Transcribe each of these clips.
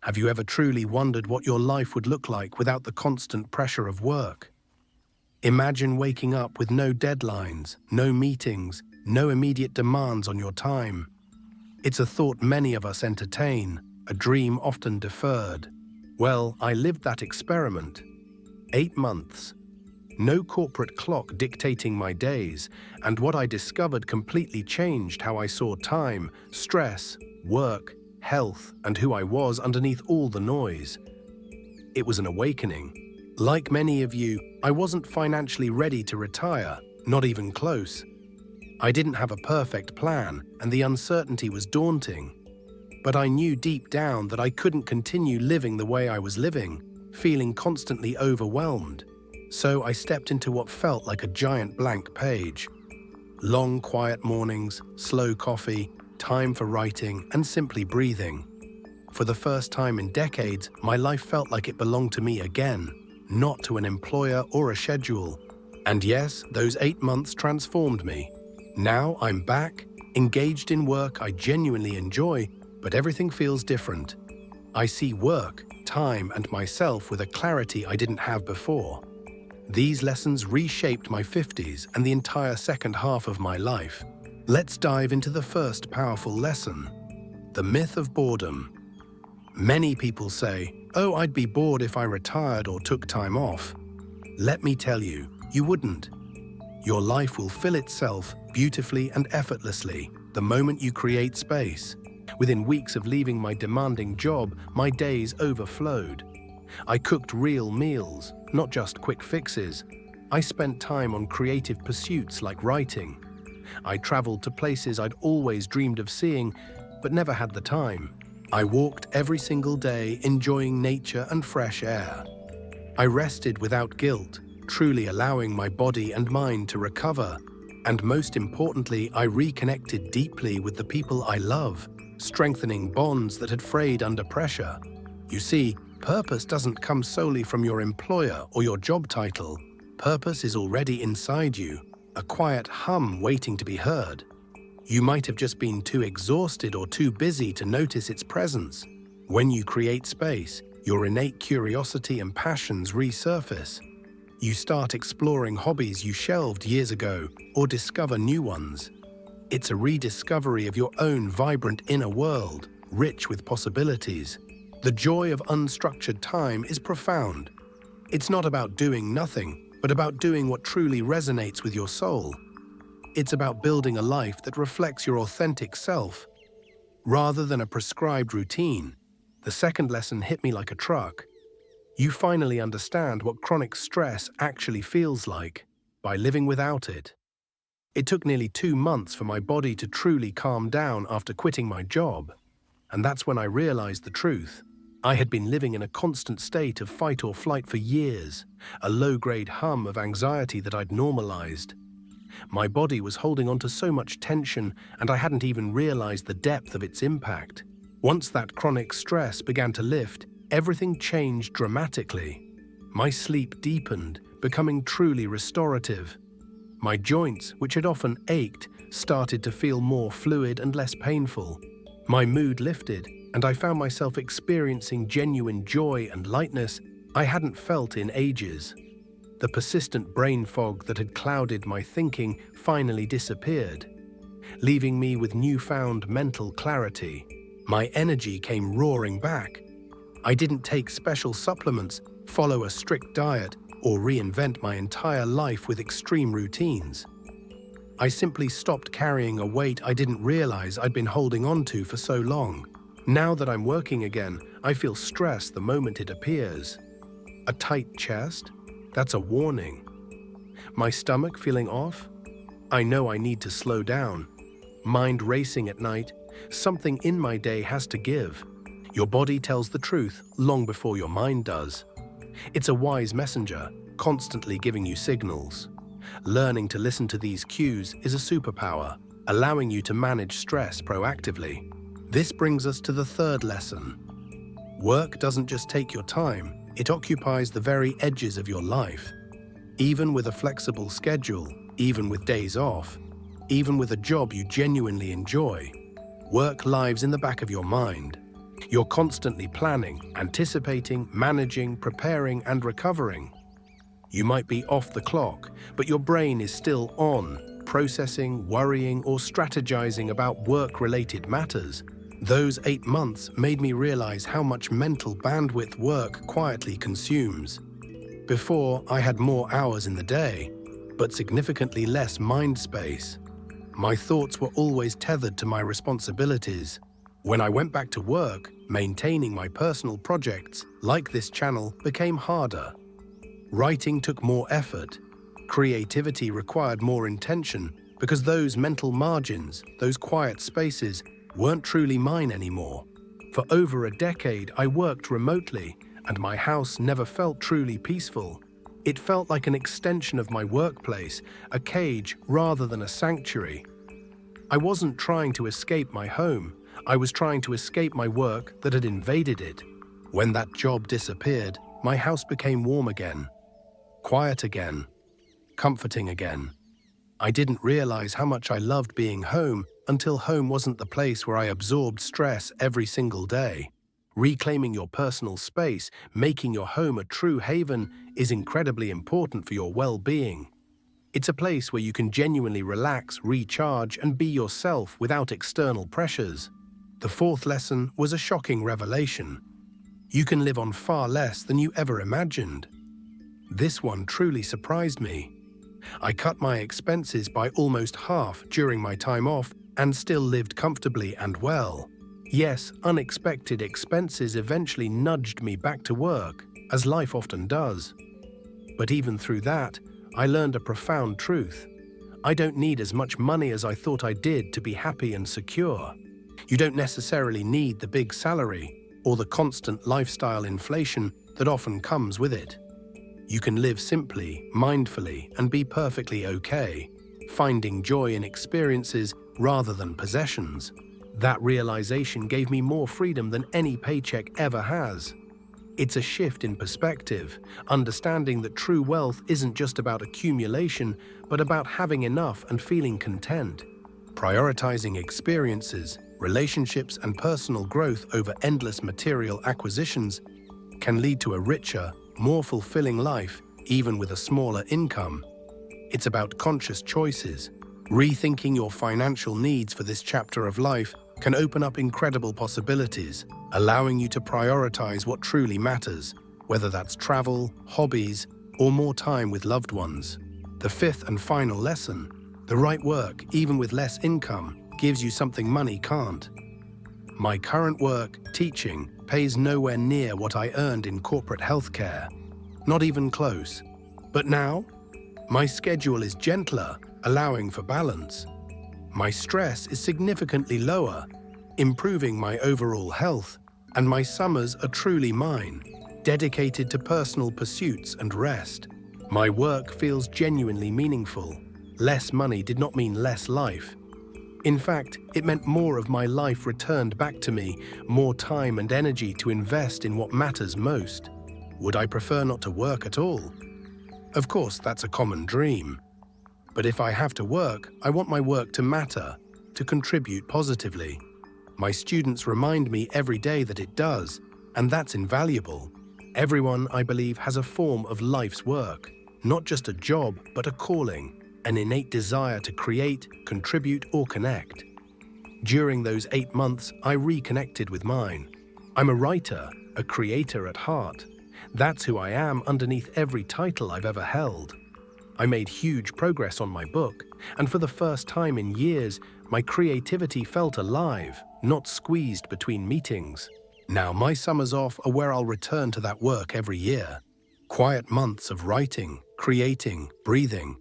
Have you ever truly wondered what your life would look like without the constant pressure of work? Imagine waking up with no deadlines, no meetings, no immediate demands on your time. It's a thought many of us entertain, a dream often deferred. Well, I lived that experiment. 8 months. No corporate clock dictating my days, and what I discovered completely changed how I saw time, stress, work, health, and who I was underneath all the noise. It was an awakening. Like many of you, I wasn't financially ready to retire, not even close. I didn't have a perfect plan, and the uncertainty was daunting. But I knew deep down that I couldn't continue living the way I was living, feeling constantly overwhelmed. So I stepped into what felt like a giant blank page. Long, quiet mornings, slow coffee, time for writing, and simply breathing. For the first time in decades, my life felt like it belonged to me again, not to an employer or a schedule. And yes, those 8 months transformed me. Now I'm back, engaged in work I genuinely enjoy, but everything feels different. I see work, time, and myself with a clarity I didn't have before. These lessons reshaped my 50s and the entire second half of my life. Let's dive into the first powerful lesson: the myth of boredom. Many people say, "Oh, I'd be bored if I retired or took time off." Let me tell you, you wouldn't. Your life will fill itself beautifully and effortlessly the moment you create space. Within weeks of leaving my demanding job, my days overflowed. I cooked real meals, not just quick fixes. I spent time on creative pursuits like writing. I traveled to places I'd always dreamed of seeing, but never had the time. I walked every single day, enjoying nature and fresh air. I rested without guilt, truly allowing my body and mind to recover. And most importantly, I reconnected deeply with the people I love, strengthening bonds that had frayed under pressure. You see, purpose doesn't come solely from your employer or your job title. Purpose is already inside you, a quiet hum waiting to be heard. You might have just been too exhausted or too busy to notice its presence. When you create space, your innate curiosity and passions resurface. You start exploring hobbies you shelved years ago or discover new ones. It's a rediscovery of your own vibrant inner world, rich with possibilities. The joy of unstructured time is profound. It's not about doing nothing, but about doing what truly resonates with your soul. It's about building a life that reflects your authentic self, rather than a prescribed routine. The second lesson hit me like a truck. You finally understand what chronic stress actually feels like by living without it. It took nearly 2 months for my body to truly calm down after quitting my job. And that's when I realized the truth. I had been living in a constant state of fight or flight for years, a low-grade hum of anxiety that I'd normalized. My body was holding on to so much tension, and I hadn't even realized the depth of its impact. Once that chronic stress began to lift, everything changed dramatically. My sleep deepened, becoming truly restorative. My joints, which had often ached, started to feel more fluid and less painful. My mood lifted, and I found myself experiencing genuine joy and lightness I hadn't felt in ages. The persistent brain fog that had clouded my thinking finally disappeared, leaving me with newfound mental clarity. My energy came roaring back. I didn't take special supplements, follow a strict diet, or reinvent my entire life with extreme routines. I simply stopped carrying a weight I didn't realize I'd been holding on to for so long. Now that I'm working again, I feel stress the moment it appears. A tight chest? That's a warning. My stomach feeling off? I know I need to slow down. Mind racing at night? Something in my day has to give. Your body tells the truth long before your mind does. It's a wise messenger, constantly giving you signals. Learning to listen to these cues is a superpower, allowing you to manage stress proactively. This brings us to the third lesson. Work doesn't just take your time, it occupies the very edges of your life. Even with a flexible schedule, even with days off, even with a job you genuinely enjoy, work lives in the back of your mind. You're constantly planning, anticipating, managing, preparing, and recovering. You might be off the clock, but your brain is still on, processing, worrying, or strategizing about work-related matters. Those 8 months made me realize how much mental bandwidth work quietly consumes. Before, I had more hours in the day, but significantly less mind space. My thoughts were always tethered to my responsibilities. When I went back to work, maintaining my personal projects, like this channel, became harder. Writing took more effort. Creativity required more intention because those mental margins, those quiet spaces, weren't truly mine anymore. For over a decade, I worked remotely, and my house never felt truly peaceful. It felt like an extension of my workplace, a cage rather than a sanctuary. I wasn't trying to escape my home. I was trying to escape my work that had invaded it. When that job disappeared, my house became warm again. Quiet again, comforting again. I didn't realize how much I loved being home until home wasn't the place where I absorbed stress every single day. Reclaiming your personal space, making your home a true haven, is incredibly important for your well-being. It's a place where you can genuinely relax, recharge, and be yourself without external pressures. The fourth lesson was a shocking revelation. You can live on far less than you ever imagined. This one truly surprised me. I cut my expenses by almost half during my time off and still lived comfortably and well. Yes, unexpected expenses eventually nudged me back to work, as life often does. But even through that, I learned a profound truth. I don't need as much money as I thought I did to be happy and secure. You don't necessarily need the big salary or the constant lifestyle inflation that often comes with it. You can live simply, mindfully, and be perfectly okay, finding joy in experiences rather than possessions. That realization gave me more freedom than any paycheck ever has. It's a shift in perspective, understanding that true wealth isn't just about accumulation, but about having enough and feeling content. Prioritizing experiences, relationships, and personal growth over endless material acquisitions can lead to a richer, more fulfilling life, even with a smaller income. It's about conscious choices. Rethinking your financial needs for this chapter of life can open up incredible possibilities, allowing you to prioritize what truly matters, whether that's travel, hobbies, or more time with loved ones. The fifth and final lesson: the right work, even with less income, gives you something money can't. My current work, teaching, pays nowhere near what I earned in corporate healthcare. Not even close. But now, my schedule is gentler, allowing for balance. My stress is significantly lower, improving my overall health, and my summers are truly mine, dedicated to personal pursuits and rest. My work feels genuinely meaningful. Less money did not mean less life. In fact, it meant more of my life returned back to me, more time and energy to invest in what matters most. Would I prefer not to work at all? Of course, that's a common dream. But if I have to work, I want my work to matter, to contribute positively. My students remind me every day that it does, and that's invaluable. Everyone, I believe, has a form of life's work, not just a job, but a calling, an innate desire to create, contribute, or connect. During those 8 months, I reconnected with mine. I'm a writer, a creator at heart. That's who I am underneath every title I've ever held. I made huge progress on my book, and for the first time in years, my creativity felt alive, not squeezed between meetings. Now my summers off are where I'll return to that work every year. Quiet months of writing, creating, breathing.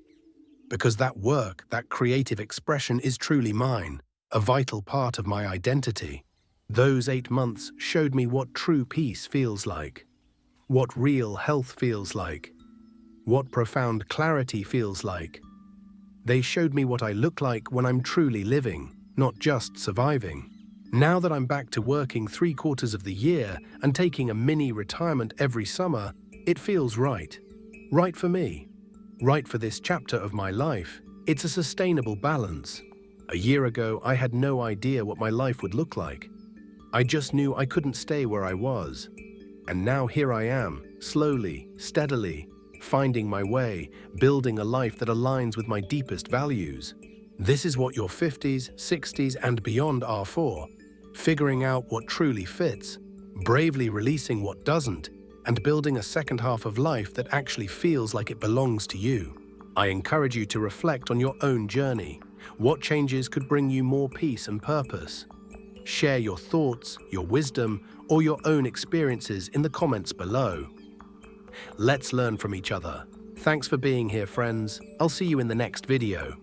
Because that work, that creative expression is truly mine, a vital part of my identity. Those 8 months showed me what true peace feels like, what real health feels like, what profound clarity feels like. They showed me what I look like when I'm truly living, not just surviving. Now that I'm back to working 3/4 of the year and taking a mini retirement every summer, it feels right. Right for me. Right for this chapter of my life. It's a sustainable balance. A year ago, I had no idea what my life would look like. I just knew I couldn't stay where I was. And now here I am, slowly, steadily, finding my way, building a life that aligns with my deepest values. This is what your 50s, 60s, and beyond are for. Figuring out what truly fits, bravely releasing what doesn't, and building a second half of life that actually feels like it belongs to you. I encourage you to reflect on your own journey. What changes could bring you more peace and purpose? Share your thoughts, your wisdom, or your own experiences in the comments below. Let's learn from each other. Thanks for being here, friends. I'll see you in the next video.